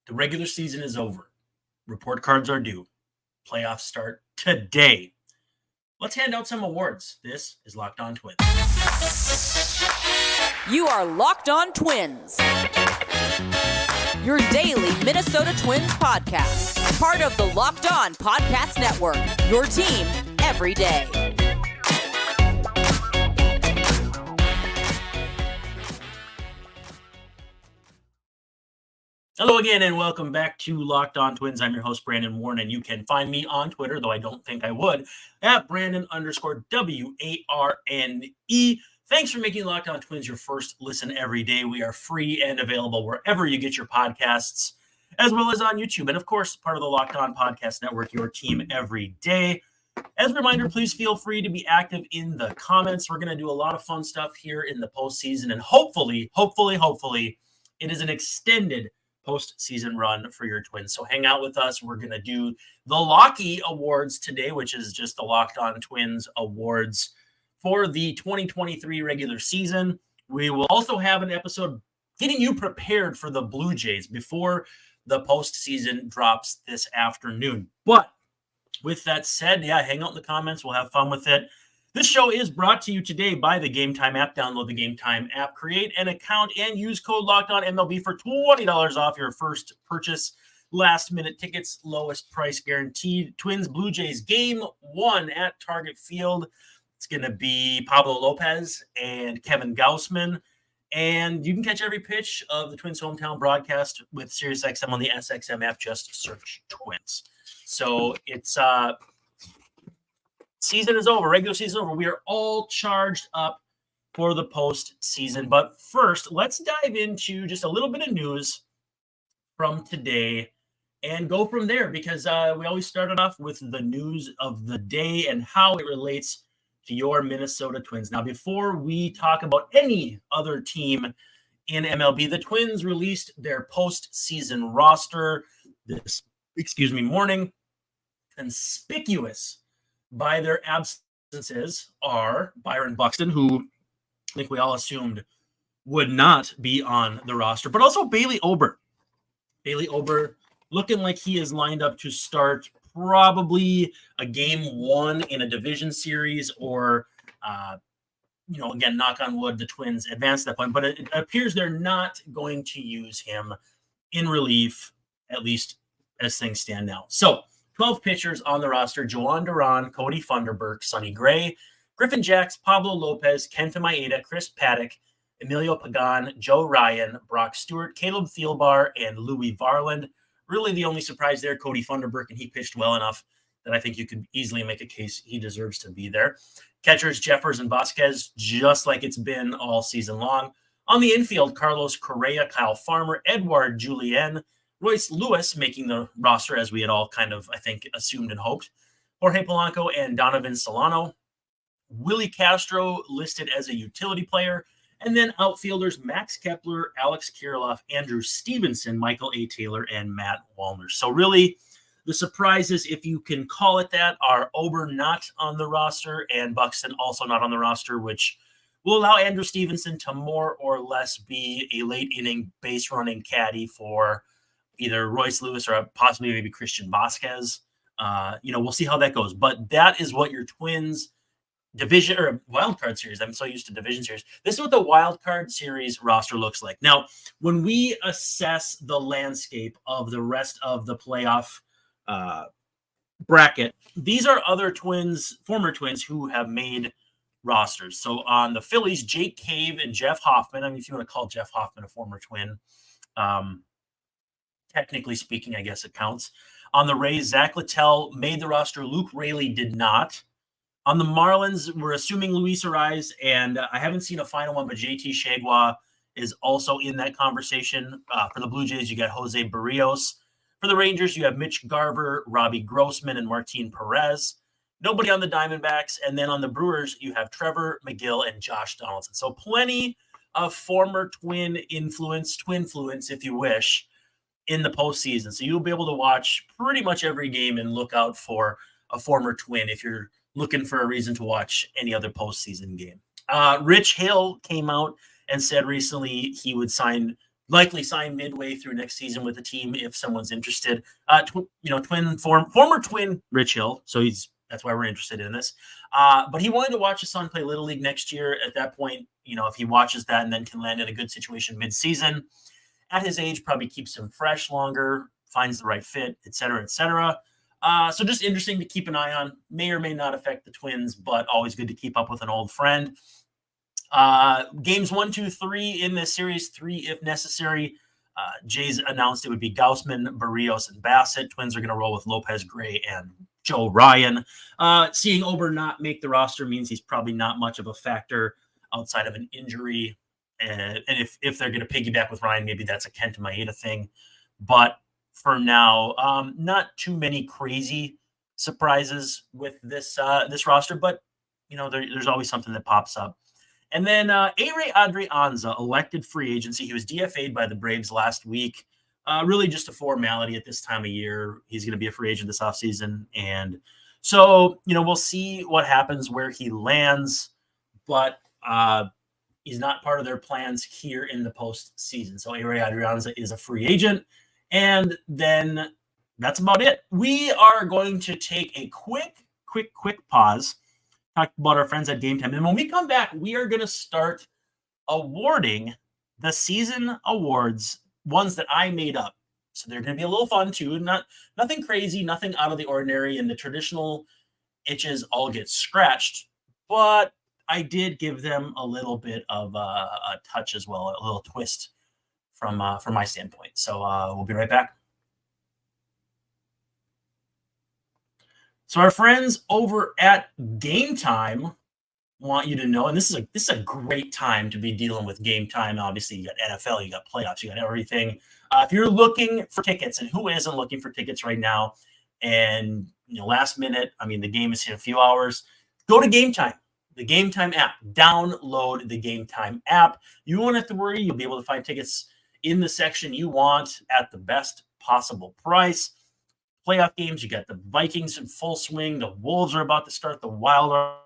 The regular season is over. Report cards are due. Playoffs start today. Let's hand out some awards. This is Locked On Twins. You are Locked On Twins, your daily Minnesota Twins podcast. Part of the Locked On Podcast Network, your team every day. Hello again, and welcome back to Locked On Twins. I'm your host, Brandon Warren, and you can find me on Twitter, though I don't think I would, at Brandon_WARNE. Thanks for making Locked On Twins your first listen every day. We are free and available wherever you get your podcasts, as well as on YouTube. And of course, part of the Locked On Podcast Network, your team every day. As a reminder, please feel free to be active in the comments. We're going to do a lot of fun stuff here in the postseason, and hopefully, it is an extended postseason run for your Twins. So hang out with us. We're going to do the Locky Awards today, which is just the Locked On Twins Awards for the 2023 regular season. We will also have an episode getting you prepared for the Blue Jays before the postseason drops this afternoon. But with that said, hang out in the comments. We'll have fun with it. This show is brought to you today by the Gametime app. Download the Gametime app, create an account, and use code LOCKEDONMLB for $20 off your first purchase. Last-minute tickets, lowest price guaranteed. Twins Blue Jays Game 1 at Target Field. It's going to be Pablo Lopez and Kevin Gausman. And you can catch every pitch of the Twins hometown broadcast with SiriusXM on the SXM app. Just search Twins. So it's season is over. Regular season over. We are all charged up for the postseason. But first, let's dive into just a little bit of news from today and go from there, because we always started off with the news of the day and how it relates to your Minnesota Twins. Now, before we talk about any other team in MLB, the Twins released their postseason roster this morning. Conspicuous by their absences are Byron Buxton, who I think we all assumed would not be on the roster, but also Bailey Ober. Bailey Ober looking like he is lined up to start probably a game 1 in a division series, or, again, knock on wood, the Twins advance that point, but it appears they're not going to use him in relief, at least as things stand now. So 12 pitchers on the roster: Joan Duran, Cody Funderburk, Sonny Gray, Griffin Jacks, Pablo Lopez, Kenta Maeda, Chris Paddock, Emilio Pagan, Joe Ryan, Brock Stewart, Caleb Thielbar, and Louis Varland. Really the only surprise there, Cody Funderburk, and he pitched well enough that I think you could easily make a case he deserves to be there. Catchers Jeffers and Vasquez, just like it's been all season long. On the infield, Carlos Correa, Kyle Farmer, Edouard Julien, Royce Lewis making the roster, as we had all kind of, I think, assumed and hoped. Jorge Polanco and Donovan Solano. Willie Castro listed as a utility player. And then outfielders Max Kepler, Alex Kirilloff, Andrew Stevenson, Michael A. Taylor, and Matt Wallner. So really, the surprises, if you can call it that, are Ober not on the roster and Buxton also not on the roster, which will allow Andrew Stevenson to more or less be a late-inning base-running caddy for either Royce Lewis or possibly maybe Christian Vasquez. We'll see how that goes. But that is what your Twins division or wild card series. I'm so used to division series. This is what the wild card series roster looks like. Now, when we assess the landscape of the rest of the playoff bracket, these are other Twins, former Twins, who have made rosters. So on the Phillies, Jake Cave and Jeff Hoffman. I mean, if you want to call Jeff Hoffman a former Twin, technically speaking, I guess it counts. On the Rays, Zach Littell made the roster. Luke Raley did not. On the Marlins, we're assuming Luis Ariz, and I haven't seen a final one, but JT Shagwa is also in that conversation. For the Blue Jays, you got Jose Barrios. For the Rangers, you have Mitch Garver, Robbie Grossman, and Martin Perez. Nobody on the Diamondbacks. And then on the Brewers, you have Trevor McGill and Josh Donaldson. So plenty of former Twin influence, if you wish, in the postseason. So you'll be able to watch pretty much every game and look out for a former Twin if you're looking for a reason to watch any other postseason game. Rich Hill came out and said recently he would sign likely sign midway through next season with the team if someone's interested. Former Twin Rich Hill, so that's why we're interested in this. But he wanted to watch his son play Little League next year. At that point, if he watches that and then can land in a good situation mid-season, at his age, probably keeps him fresh longer, finds the right fit, et cetera, et cetera. So just interesting to keep an eye on. May or may not affect the Twins, but always good to keep up with an old friend. Games 1, 2, 3 in this series, 3 if necessary. Jays announced it would be Gausman, Barrios, and Bassett. Twins are going to roll with Lopez, Gray, and Joe Ryan. Seeing Ober not make the roster means he's probably not much of a factor outside of an injury. And if they're going to piggyback with Ryan, maybe that's a Kenta Maeda thing. But for now, not too many crazy surprises with this roster. But, there's always something that pops up. And then A-Ray Adrianza, elected free agency. He was DFA'd by the Braves last week. Really just a formality at this time of year. He's going to be a free agent this offseason. And so, we'll see what happens where he lands. But he's not part of their plans here in the postseason. So A-Ray Adrianza is a free agent. And then that's about it. We are going to take a quick pause. Talk about our friends at Gametime. And when we come back, we are going to start awarding the season awards, ones that I made up. So they're going to be a little fun too. Nothing crazy, nothing out of the ordinary, and the traditional itches all get scratched. But I did give them a little bit of a touch as well, a little twist from my standpoint. So we'll be right back. So our friends over at Gametime want you to know, and this is a great time to be dealing with Gametime. Obviously, you got NFL, you got playoffs, you got everything. If you're looking for tickets, and who isn't looking for tickets right now, and last minute, the game is in a few hours, go to Gametime, the Gametime app. Download the Gametime app. You won't have to worry. You'll be able to find tickets in the section you want at the best possible price. Playoff games, you got the Vikings in full swing. The Wolves are about to start. The Wild are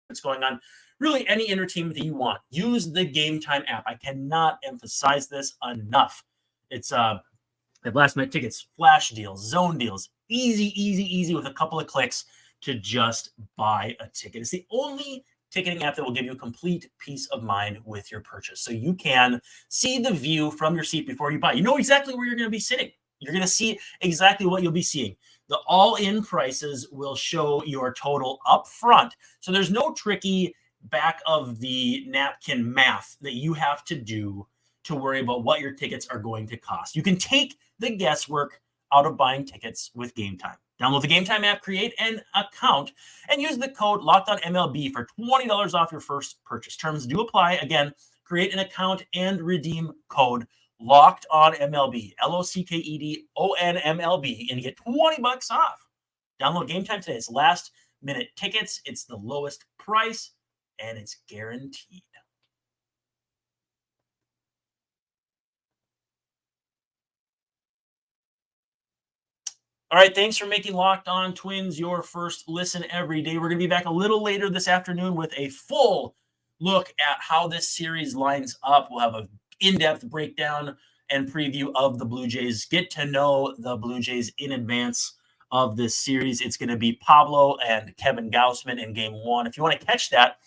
what's going on. Really, any entertainment that you want, use the Gametime app. I cannot emphasize this enough. It's last-minute tickets, flash deals, zone deals, easy with a couple of clicks to just buy a ticket. It's the only ticketing app that will give you complete peace of mind with your purchase. So you can see the view from your seat before you buy. You know exactly where you're going to be sitting. You're going to see exactly what you'll be seeing. The all-in prices will show your total up front. So there's no tricky back of the napkin math that you have to do to worry about what your tickets are going to cost. You can take the guesswork out of buying tickets with Gametime. Download the Gametime app, create an account, and use the code LOCKEDONMLB for $20 off your first purchase. Terms do apply. Again, create an account and redeem code Locked on MLB, LOCKEDONMLB, and you get $20 off. Download Gametime today. It's last minute tickets. It's the lowest price, and it's guaranteed. All right, thanks for making Locked On Twins your first listen every day. We're going to be back a little later this afternoon with a full look at how this series lines up. We'll have a in-depth breakdown and preview of the Blue Jays. Get to know the Blue Jays in advance of this series. It's going to be Pablo and Kevin Gausman in Game 1. If you want to catch that,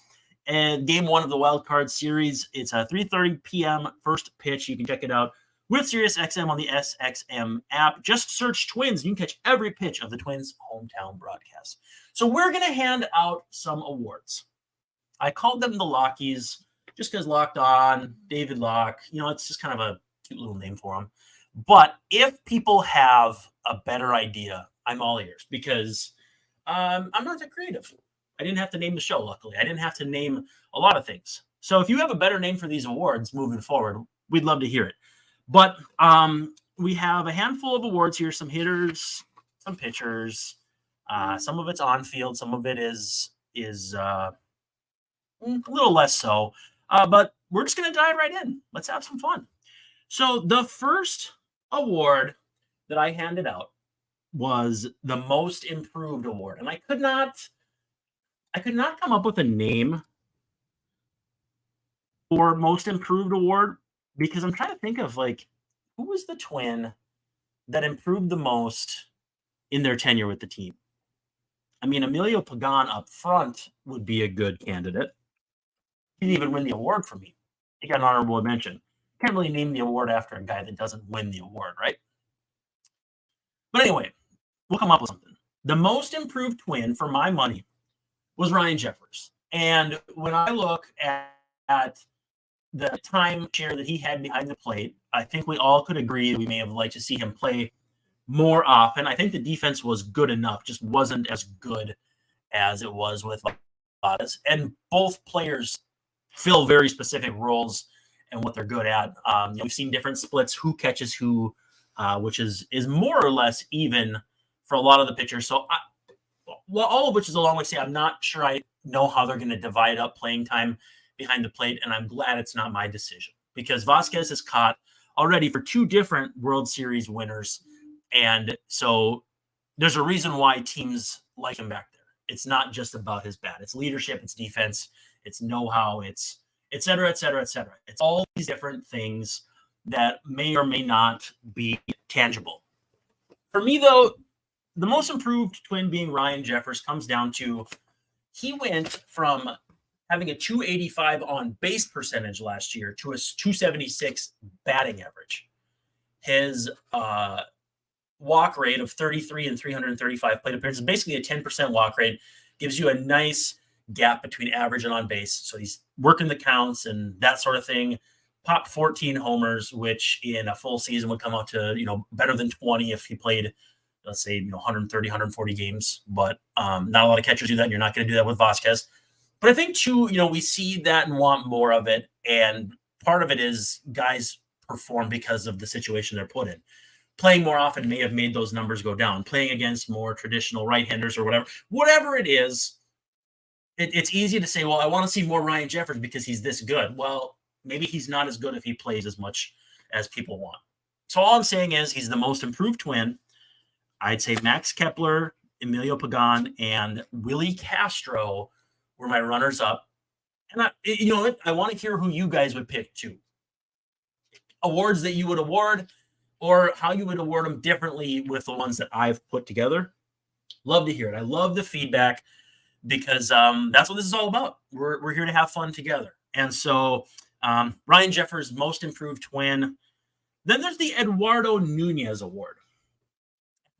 and Game 1 of the Wild Card Series, it's a 3:30 p.m. first pitch. You can check it out with SiriusXM on the SXM app. Just search Twins. You can catch every pitch of the Twins' hometown broadcast. So we're going to hand out some awards. I called them the Lockies, just because Locked On, David Locke, it's just kind of a cute little name for them. But if people have a better idea, I'm all ears, because I'm not that creative. I didn't have to name the show, luckily. I didn't have to name a lot of things. So if you have a better name for these awards moving forward, we'd love to hear it. But we have a handful of awards here, some hitters, some pitchers. Some of it's on field. Some of it is a little less so. But we're just going to dive right in. Let's have some fun. So the first award that I handed out was the Most Improved Award. And I could not come up with a name for Most Improved Award. because I'm trying to think of like who was the Twin that improved the most in their tenure with the team. I mean, Emilio Pagan up front would be a good candidate. He didn't even win the award for me. He got an honorable mention. Can't really name the award after a guy that doesn't win the award, right? But anyway, we'll come up with something. The most improved Twin for my money was Ryan Jeffers. And when I look at the time share that he had behind the plate, I think we all could agree we may have liked to see him play more often. I think the defense was good enough, just wasn't as good as it was with Vazquez. And both players fill very specific roles and what they're good at. We've seen different splits, who catches who, which is more or less even for a lot of the pitchers. So, all of which is a long way to say I'm not sure I know how they're going to divide up playing time behind the plate, and I'm glad it's not my decision because Vazquez is caught already for 2 different World Series winners, and so there's a reason why teams like him back there. It's not just about his bat. It's leadership, it's defense, it's know-how, it's et cetera, et cetera, et cetera. It's all these different things that may or may not be tangible. For me, though, the most improved Twin being Ryan Jeffers comes down to he went from having a 285 on base percentage last year to a 276 batting average. His walk rate of 33 and 335 plate appearances, basically a 10% walk rate, gives you a nice gap between average and on base. So he's working the counts and that sort of thing. Popped 14 homers, which in a full season would come out to, better than 20 if he played, let's say, 130, 140 games. But not a lot of catchers do that, and you're not going to do that with Vazquez. But I think, too, we see that and want more of it. And part of it is guys perform because of the situation they're put in. Playing more often may have made those numbers go down. Playing against more traditional right-handers or whatever it is, it's easy to say, well, I want to see more Ryan Jeffers because he's this good. Well, maybe he's not as good if he plays as much as people want. So all I'm saying is he's the most improved Twin. I'd say Max Kepler, Emilio Pagan, and Willie Castro were my runners-up. And I want to hear who you guys would pick too. Awards that you would award, or how you would award them differently with the ones that I've put together. Love to hear it. I love the feedback because that's what this is all about. We're here to have fun together. And so Ryan Jeffers, most improved Twin. Then there's the Eduardo Nunez Award.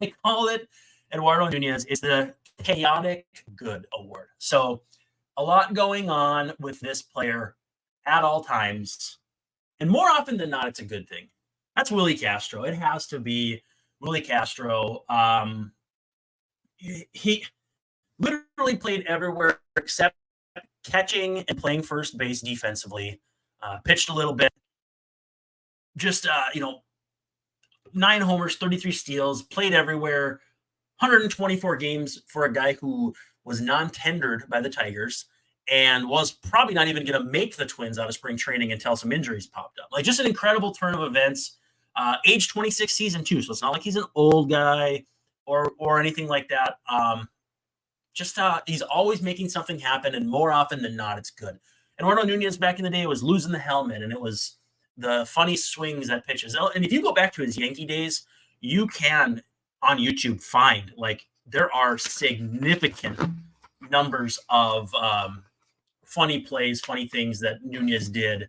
They call it Eduardo Nunez. It's the Chaotic Good Award. So a lot going on with this player at all times. And more often than not, it's a good thing. That's Willie Castro. It has to be Willie Castro. He literally played everywhere except catching and playing first base defensively. Pitched a little bit. Just, 9 homers, 33 steals, played everywhere. 124 games for a guy who was non-tendered by the Tigers and was probably not even going to make the Twins out of spring training until some injuries popped up. Like, just an incredible turn of events. Age 26 season too, so it's not like he's an old guy or anything like that. He's always making something happen, and more often than not, it's good. Eduardo Nunez back in the day was losing the helmet, and it was the funny swings at pitches. And if you go back to his Yankee days, you can on YouTube find there are significant numbers of funny plays, funny things that Nunez did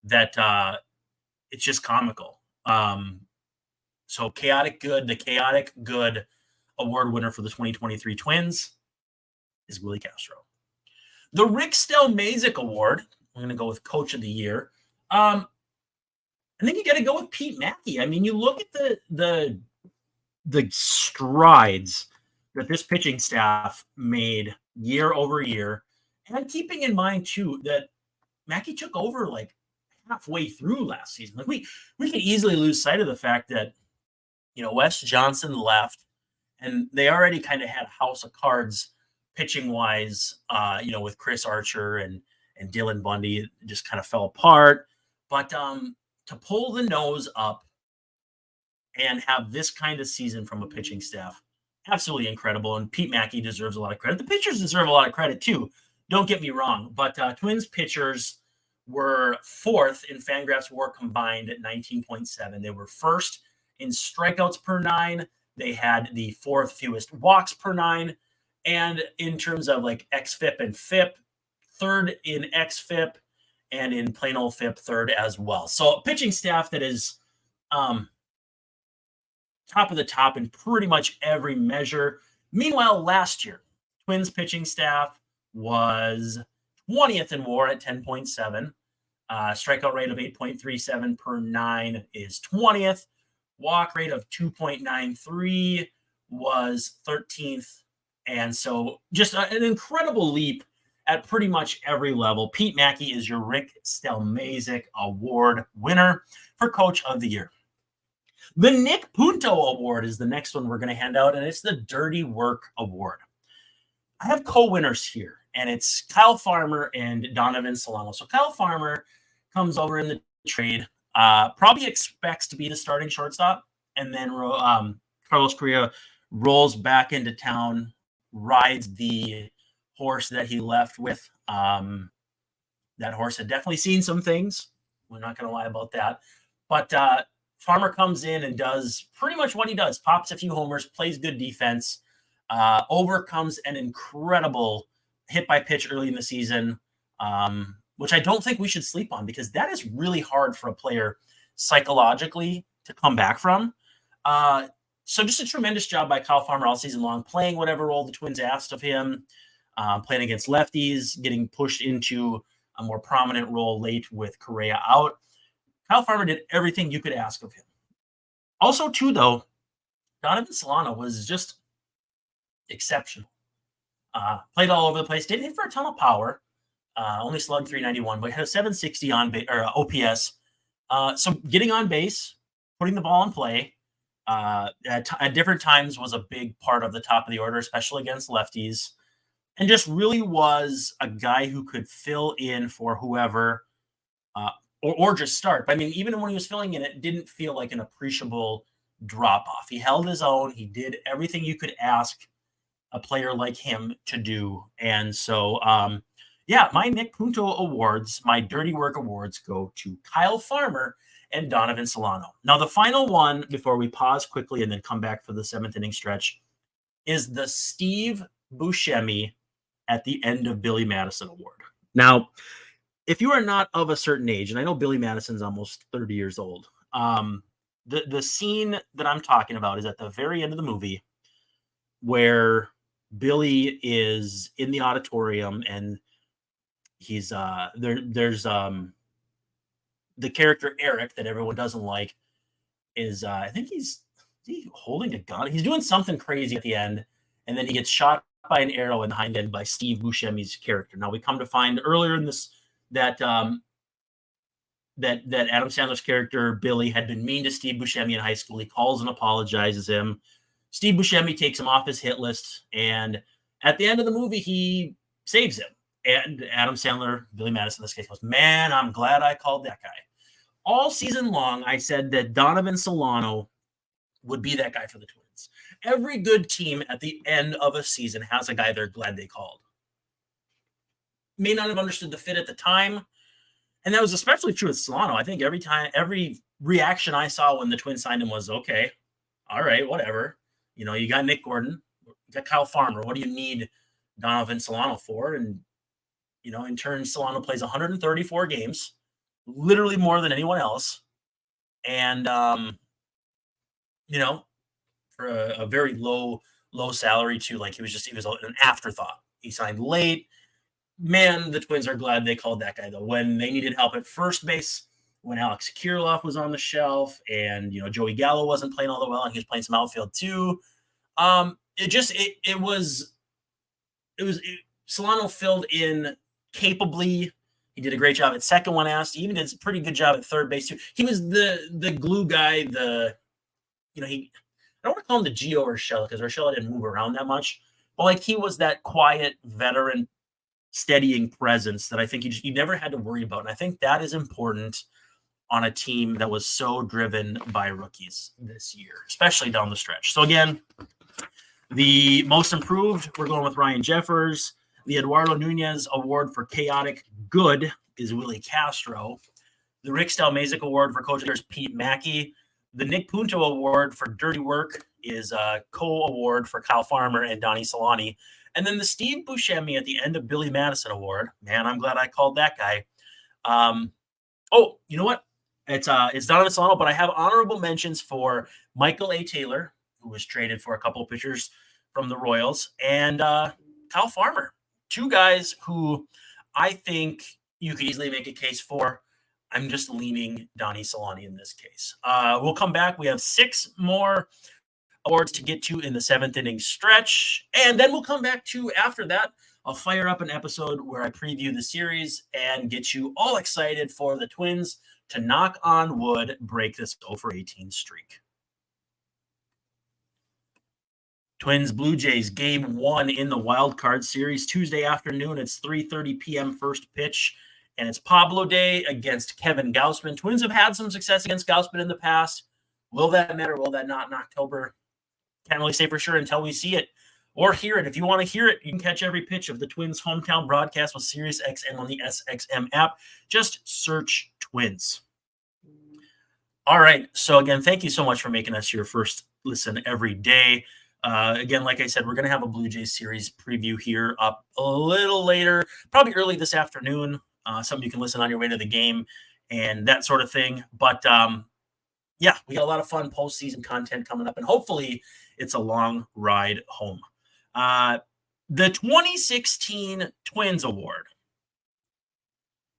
that it's just comical. So Chaotic Good, the Chaotic Good Award winner for the 2023 Twins is Willie Castro. The Rick Stelmazik Award, I'm going to go with Coach of the Year. I think you got to go with Pete Mackey. I mean, you look at the strides that this pitching staff made year over year, and keeping in mind too that Mackey took over halfway through last season. We could easily lose sight of the fact that Wes Johnson left, and they already kind of had a house of cards pitching wise. With Chris Archer and Dylan Bundy, it just kind of fell apart. But to pull the nose up and have this kind of season from a pitching staff, absolutely incredible. And Pete Mackey deserves a lot of credit. The pitchers deserve a lot of credit too. Don't get me wrong, but Twins pitchers were fourth in Fangraphs WAR combined at 19.7. They were first in strikeouts per 9. They had the fourth fewest walks per 9. And in terms of like xFIP and FIP, third in xFIP, and in plain old FIP, third as well. So a pitching staff that is top of the top in pretty much every measure. Meanwhile, last year, Twins pitching staff was 20th in WAR at 10.7. Strikeout rate of 8.37 per 9 is 20th. Walk rate of 2.93 was 13th. And so just an incredible leap at pretty much every level. Pete Mackey is your Rick Stelmazik Award winner for Coach of the Year. The Nick Punto Award is the next one we're going to hand out, and it's the Dirty Work Award. I have co-winners here, and it's Kyle Farmer and Donovan Solano. So Kyle Farmer comes over in the trade, probably expects to be the starting shortstop, and then Carlos Correa rolls back into town, rides the horse that he left with. That horse had definitely seen some things. We're not going to lie about that. But Farmer comes in and does pretty much what he does. Pops a few homers, plays good defense, overcomes an incredible hit by pitch early in the season, which I don't think we should sleep on because that is really hard for a player psychologically to come back from. So just a tremendous job by Kyle Farmer all season long, playing whatever role the Twins asked of him, playing against lefties, getting pushed into a more prominent role late with Correa out. Kyle Farmer did everything you could ask of him. Also, too, though, Donovan Solano was just exceptional. Played all over the place. Didn't hit for a ton of power. Only slugged 391, but had a 760 on OPS. So getting on base, putting the ball in play at different times was a big part of the top of the order, especially against lefties. And just really was a guy who could fill in for whoever or just start. But I mean, even when he was filling in, it didn't feel like an appreciable drop-off. He held his own. He did everything you could ask a player like him to do. And so, my Nick Punto awards, my Dirty Work awards go to Kyle Farmer and Donovan Solano. Now, the final one, before we pause quickly and then come back for the seventh inning stretch, is the Steve Buscemi at the end of Billy Madison Award. Now, if you are not of a certain age, and I know Billy Madison's almost 30 years old, the scene that I'm talking about is at the very end of the movie where Billy is in the auditorium and he's there's the character Eric that everyone doesn't like is I think he's holding a gun. He's doing something crazy at the end, and then he gets shot by an arrow in the hind end by Steve Buscemi's character. Now we come to find earlier in this that Adam Sandler's character Billy had been mean to Steve Buscemi in high school. He calls and apologizes him. Steve Buscemi takes him off his hit list, and at the end of the movie, he saves him. And Adam Sandler, Billy Madison in this case, goes, "Man, I'm glad I called that guy." All season long, I said that Donovan Solano would be that guy for the Twins. Every good team at the end of a season has a guy they're glad they called. May not have understood the fit at the time. And that was especially true with Solano. I think every reaction I saw when the Twins signed him was, okay, all right, whatever. You know, you got Nick Gordon, you got Kyle Farmer. What do you need Donovan Solano for? And, you know, in turn, Solano plays 134 games, literally more than anyone else. And, you know, for a very low salary too, like he was an afterthought. He signed late. Man, the Twins are glad they called that guy, though. When they needed help at first base, when Alex Kirilloff was on the shelf and, you know, Joey Gallo wasn't playing all that well and he was playing some outfield too. Solano filled in capably. He did a great job at second when asked. He even did a pretty good job at third base too. He was the glue guy, I don't want to call him the Gio Urshela because Urshela didn't move around that much. But like he was that quiet veteran steadying presence that I think you never had to worry about. And I think that is important on a team that was so driven by rookies this year, especially down the stretch. So again, the most improved, we're going with Ryan Jeffers. The Eduardo Nunez Award for chaotic good is Willie Castro. The Rick Stelmazik Award for Coach of the Year is Pete Mackey. The Nick Punto Award for Dirty Work is a co-award for Kyle Farmer and Donnie Solani. And then the Steve Buscemi at the end of Billy Madison Award. Man, I'm glad I called that guy. Oh, you know what? It's Donovan Solano, but I have honorable mentions for Michael A. Taylor, who was traded for a couple of pitchers from the Royals, and Kyle Farmer. Two guys who I think you could easily make a case for. I'm just leaning Donnie Solani in this case. We'll come back. We have 6 more awards to get to in the 7th inning stretch. And then we'll come back to, after that, I'll fire up an episode where I preview the series and get you all excited for the Twins to, knock on wood, break this 0-for-18 streak. Twins Blue Jays game 1 in the wild card series Tuesday afternoon. It's 3:30 p.m. first pitch, and it's Pablo Day against Kevin Gausman. Twins have had some success against Gausman in the past. Will that matter? Will that not in October? Can't really say for sure until we see it or hear it. If you want to hear it, you can catch every pitch of the Twins hometown broadcast with SiriusXM on the SXM app. Just search Twins. All right. So again, thank you so much for making us your first listen every day. Again, like I said, we're going to have a Blue Jays series preview here up a little later, probably early this afternoon. Something you can listen on your way to the game and that sort of thing. But yeah, we got a lot of fun postseason content coming up, and hopefully it's a long ride home. The 2016 Twins Award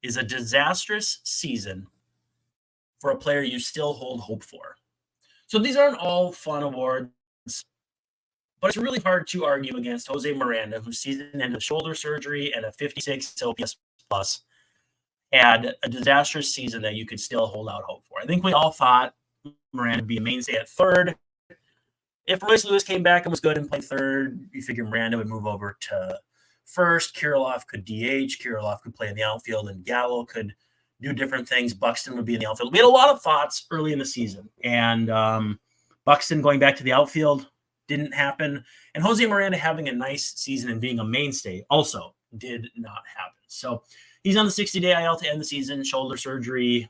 is a disastrous season for a player you still hold hope for. So these aren't all fun awards, but it's really hard to argue against Jose Miranda, whose season ended with shoulder surgery and a 56 OPS plus, had a disastrous season that you could still hold out hope for. I think we all thought Miranda would be a mainstay at third. If Royce Lewis came back and was good and played third, you figure Miranda would move over to first. Kirilloff could DH. Kirilloff could play in the outfield, and Gallo could do different things. Buxton would be in the outfield. We had a lot of thoughts early in the season, and Buxton going back to the outfield didn't happen. And Jose Miranda having a nice season and being a mainstay also did not happen. So he's on the 60-day IL to end the season. Shoulder surgery,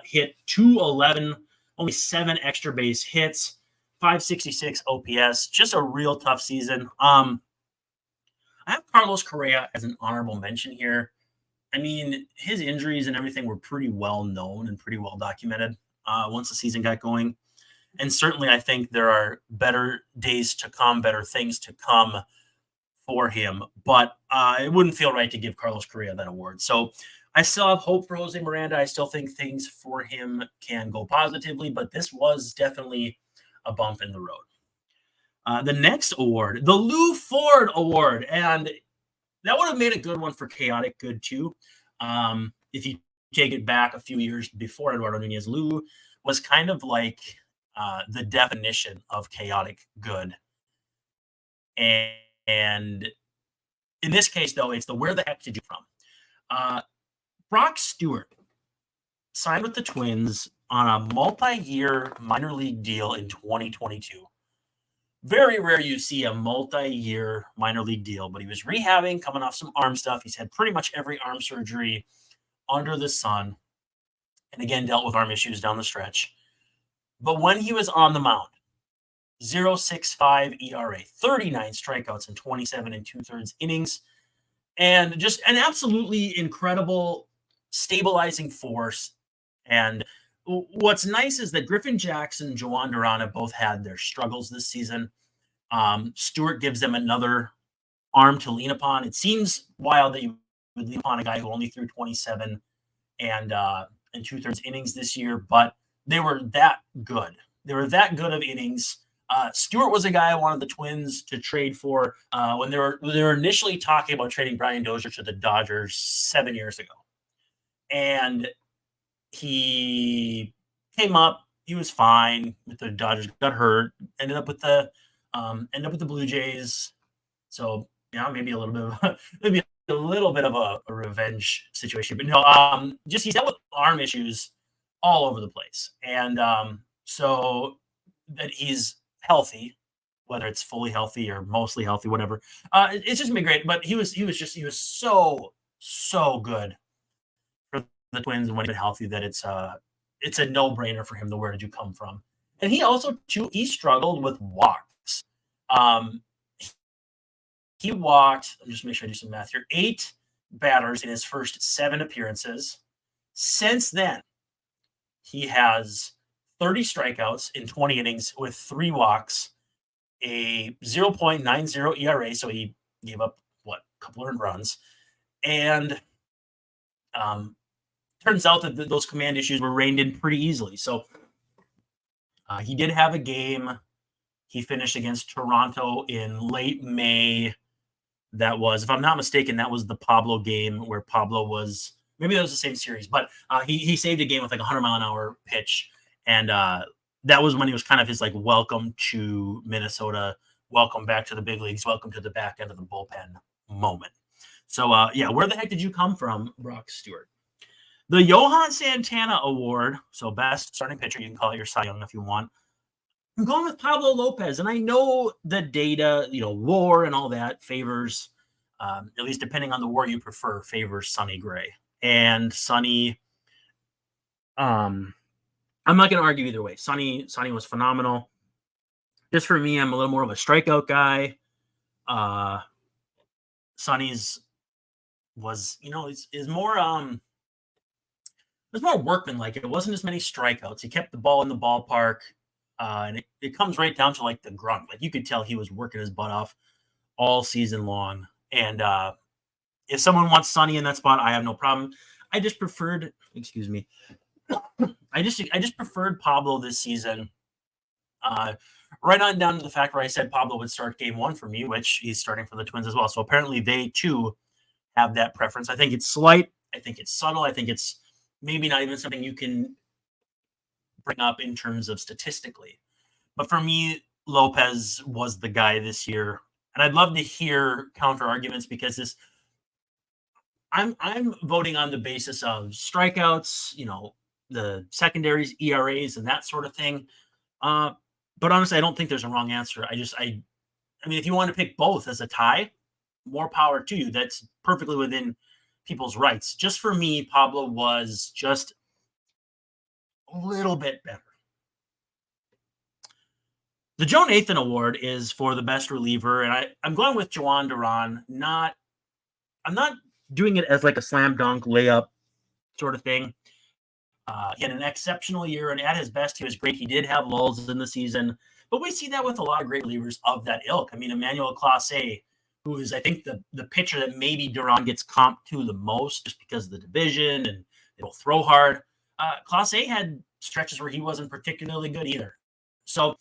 hit .211, only 7 extra base hits, 566 OPS. Just a real tough season. I have Carlos Correa as an honorable mention here. I mean, his injuries and everything were pretty well known and pretty well documented once the season got going. And certainly I think there are better days to come, better things to come for him. But it wouldn't feel right to give Carlos Correa that award. So I still have hope for Jose Miranda. I still think things for him can go positively, but this was definitely a bump in the road. The next award, the Lou Ford Award. And that would have made a good one for Chaotic Good too. If you take it back a few years before Eduardo Nunez, Lou was kind of like the definition of chaotic good. And in this case, though, it's the where the heck did you from? Brock Stewart signed with the Twins on a multi-year minor league deal in 2022. Very rare you see a multi-year minor league deal, but he was rehabbing, coming off some arm stuff. He's had pretty much every arm surgery under the sun, and again, dealt with arm issues down the stretch. But when he was on the mound, 0.65 ERA, 39 strikeouts in 27 2/3 innings, and just an absolutely incredible stabilizing force. And what's nice is that Griffin Jackson and Joan Duran have both had their struggles this season. Stewart gives them another arm to lean upon. It seems wild that you would lean upon a guy who only threw 27 and 2/3 innings this year, but they were that good. They were that good of innings. Stewart was a guy I wanted the Twins to trade for when they were initially talking about trading Brian Dozier to the Dodgers 7 years ago. And he came up. He was fine with the Dodgers. Got hurt. Ended up with the Blue Jays. So yeah, maybe a little bit of a revenge situation. But no, just he's dealt with arm issues all over the place, and so that he's healthy, whether it's fully healthy or mostly healthy, whatever. It's just been great. But he was so good the Twins and when he's been healthy that it's a no-brainer for him. The where did you come from? And he also too he struggled with walks. He walked. I'm just make sure I do some math here. 8 batters in his first 7 appearances. Since then, he has 30 strikeouts in 20 innings with 3 walks, a 0.90 ERA. So he gave up a couple earned runs, and turns out that those command issues were reined in pretty easily. So he did have a game. He finished against Toronto in late May. That was, if I'm not mistaken, that was the Pablo game where Pablo was, maybe that was the same series, but he saved a game with like a 100-mile-an-hour pitch. And that was when he was kind of his like welcome to Minnesota, welcome back to the big leagues, welcome to the back end of the bullpen moment. So, where the heck did you come from, Brock Stewart? The Johan Santana Award, so best starting pitcher, you can call it your Cy Young if you want. I'm going with Pablo Lopez, and I know the data, WAR and all that favors, at least depending on the WAR you prefer, favors Sonny Gray. And Sonny, I'm not going to argue either way. Sonny was phenomenal. Just for me, I'm a little more of a strikeout guy. Sonny's was, is more it was more workmanlike. It wasn't as many strikeouts. He kept the ball in the ballpark. And it comes right down to like the grunt. Like you could tell he was working his butt off all season long. And if someone wants Sonny in that spot, I have no problem. I just preferred, I just preferred Pablo this season. Right on down to the fact where I said Pablo would start game 1 for me, which he's starting for the Twins as well. So apparently they too have that preference. I think it's slight. I think it's subtle. I think it's maybe not even something you can bring up in terms of statistically. But for me, Lopez was the guy this year. And I'd love to hear counter arguments because I'm voting on the basis of strikeouts, the secondaries, ERAs, and that sort of thing. But honestly, I don't think there's a wrong answer. I mean, if you want to pick both as a tie, more power to you. That's perfectly within people's rights. Just for me, Pablo was just a little bit better. The Joe Nathan Award is for the best reliever, and I'm going with Jhoan Duran. I'm not doing it as like a slam dunk layup sort of thing. He had an exceptional year, and at his best, he was great. He did have lulls in the season, but we see that with a lot of great relievers of that ilk. I mean, Emmanuel Clase, who is, I think, the pitcher that maybe Duran gets comped to the most just because of the division and it'll throw hard. Clase had stretches where he wasn't particularly good either. So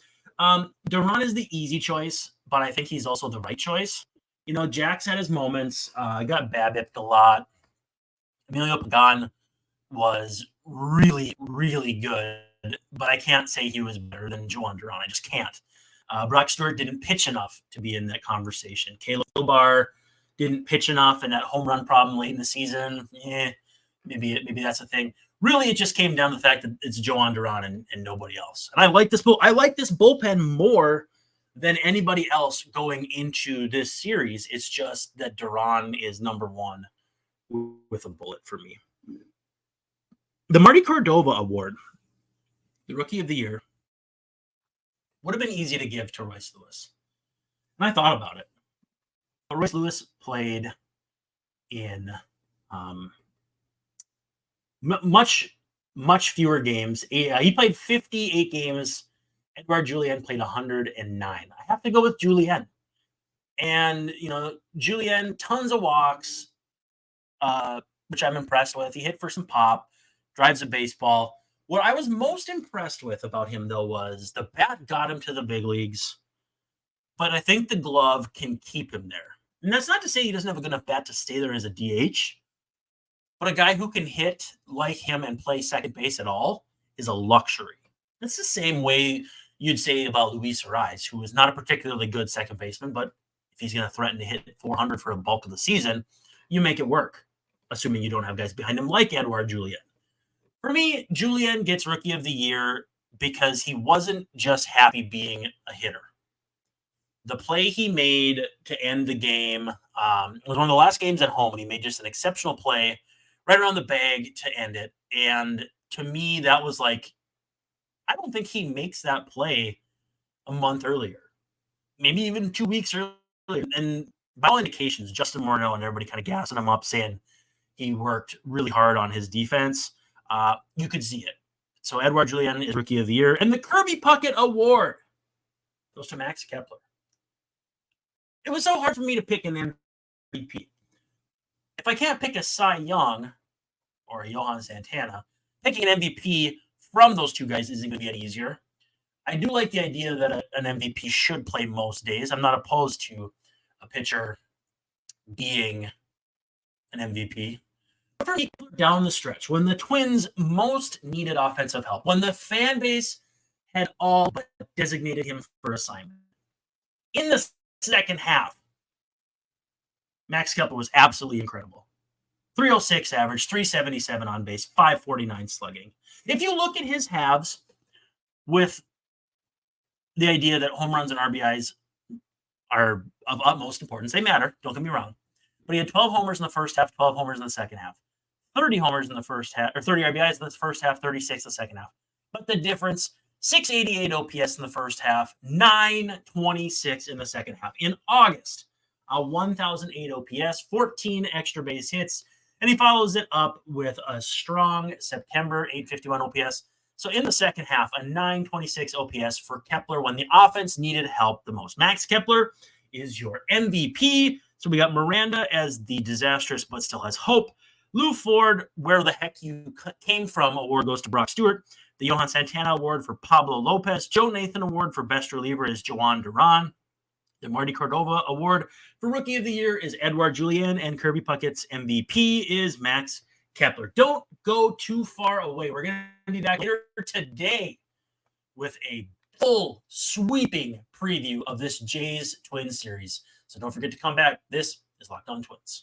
Duran is the easy choice, but I think he's also the right choice. Jack's had his moments. Got BABIP'd a lot. Emilio Pagan was really, really good, but I can't say he was better than Jhoan Duran. I just can't. Brock Stewart didn't pitch enough to be in that conversation. Caleb Kilbar didn't pitch enough, and that home run problem late in the season, maybe that's a thing. Really, it just came down to the fact that it's Jhoan Duran and nobody else. And I like this bullpen more than anybody else going into this series. It's just that Duran is number 1 with a bullet for me. The Marty Cordova Award, the Rookie of the Year, would have been easy to give to Royce Lewis. And I thought about it. But Royce Lewis played in much fewer games. He played 58 games. Edouard Julien played 109. I have to go with Julien. And, Julien, tons of walks, which I'm impressed with. He hit for some pop, drives a baseball. What I was most impressed with about him, though, was the bat got him to the big leagues, but I think the glove can keep him there. And that's not to say he doesn't have a good enough bat to stay there as a DH, but a guy who can hit like him and play second base at all is a luxury. That's the same way you'd say about Luis Ariz, who is not a particularly good second baseman, but if he's going to threaten to hit 400 for a bulk of the season, you make it work, assuming you don't have guys behind him like Edouard Julien. For me, Julien gets Rookie of the Year because he wasn't just happy being a hitter. The play he made to end the game was one of the last games at home, and he made just an exceptional play right around the bag to end it. And to me, that was like, I don't think he makes that play a month earlier, maybe even 2 weeks earlier. And by all indications, Justin Morneau and everybody kind of gassing him up, saying he worked really hard on his defense. You could see it. So Edouard Julien is Rookie of the Year. And the Kirby Puckett Award goes to Max Kepler. It was so hard for me to pick an MVP. If I can't pick a Cy Young or a Johan Santana, picking an MVP from those two guys isn't going to be any easier. I do like the idea that an MVP should play most days. I'm not opposed to a pitcher being an MVP. But for me, down the stretch, when the Twins most needed offensive help, when the fan base had all but designated him for assignment, in the second half, Max Kepler was absolutely incredible. 306 average, 377 on base, 549 slugging. If you look at his halves with the idea that home runs and RBIs are of utmost importance, they matter, don't get me wrong. But he had 12 homers in the first half, 12 homers in the second half, 30 homers in the first half, or 30 RBIs in the first half, 36 in the second half. But the difference, 688 OPS in the first half, 926 in the second half. In August, a 1,008 OPS, 14 extra base hits, and he follows it up with a strong September 851 OPS. So in the second half, a 926 OPS for Kepler when the offense needed help the most. Max Kepler is your MVP. So we got Miranda as the disastrous but still has hope. Lou Ford, where the heck you came from, award goes to Brock Stewart. The Johan Santana Award for Pablo Lopez. Joe Nathan Award for Best Reliever is Joan Duran. The Marty Cordova Award for Rookie of the Year is Edouard Julien, and Kirby Puckett's MVP is Max Kepler. Don't go too far away. We're going to be back here today with a full sweeping preview of this Jays Twins series. So don't forget to come back. This is Locked On Twins.